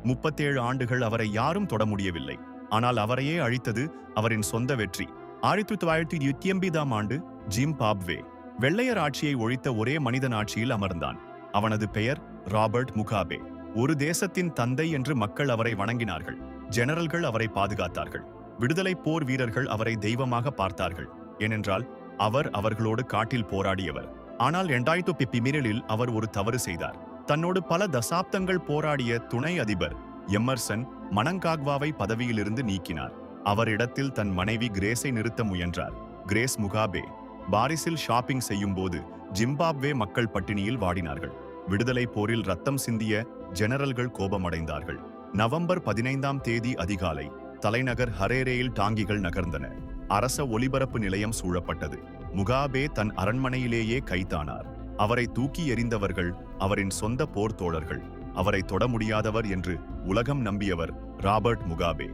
37 ஆண்டுகள் அவரை யாரும் தொட முடியவில்லை. ஆனால் அவரையே அழித்தது அவரின் சொந்த வெற்றி. 1989ஆம் ஆண்டு ஜிம்பாப்வே வெள்ளையர் ஆட்சியை ஒழித்த ஒரே மனிதன் ஆட்சியில் அமர்ந்தான். அவனது பெயர் ராபர்ட் முகாபே. ஒரு தேசத்தின் தந்தை என்று மக்கள் அவரை வணங்கினார்கள். ஜெனரல்கள் அவரை பாதுகாத்தார்கள். விடுதலை போர் வீரர்கள் அவரை தெய்வமாக பார்த்தார்கள். ஏனென்றால் அவர் அவர்களோடு காட்டில் போராடியவர். ஆனால் 2017இல் அவர் ஒரு தவறு செய்தார். தன்னோடு பல தசாப்தங்கள் போராடிய துணை அதிபர் எம்மர்சன் மனங்காக்வாவை பதவியிலிருந்து நீக்கினார். அவர் இடத்தில் தன் மனைவி கிரேஸை நிறுத்த முயன்றார். கிரேஸ் முகாபே பாரிஸில் ஷாப்பிங் செய்யும் போது ஜிம்பாப்வே மக்கள் பட்டினியில் வாடினார்கள். விடுதலை போரில் ரத்தம் சிந்திய ஜெனரல்கள் கோபமடைந்தார்கள். நவம்பர் 15ஆம் தேதி அதிகாலை தலைநகர் ஹரேரேயில் டாங்கிகள் நகர்ந்தன. அரச ஒலிபரப்பு நிலையம் சூழப்பட்டது. முகாபே தன் அரண்மனையிலேயே கைதானார். அவரை தூக்கி எறிந்தவர்கள் அவரின் சொந்த போர் தோழர்கள். அவரை தொட முடியாதவர் என்று உலகம் நம்பியவர் ராபர்ட் முகாபே.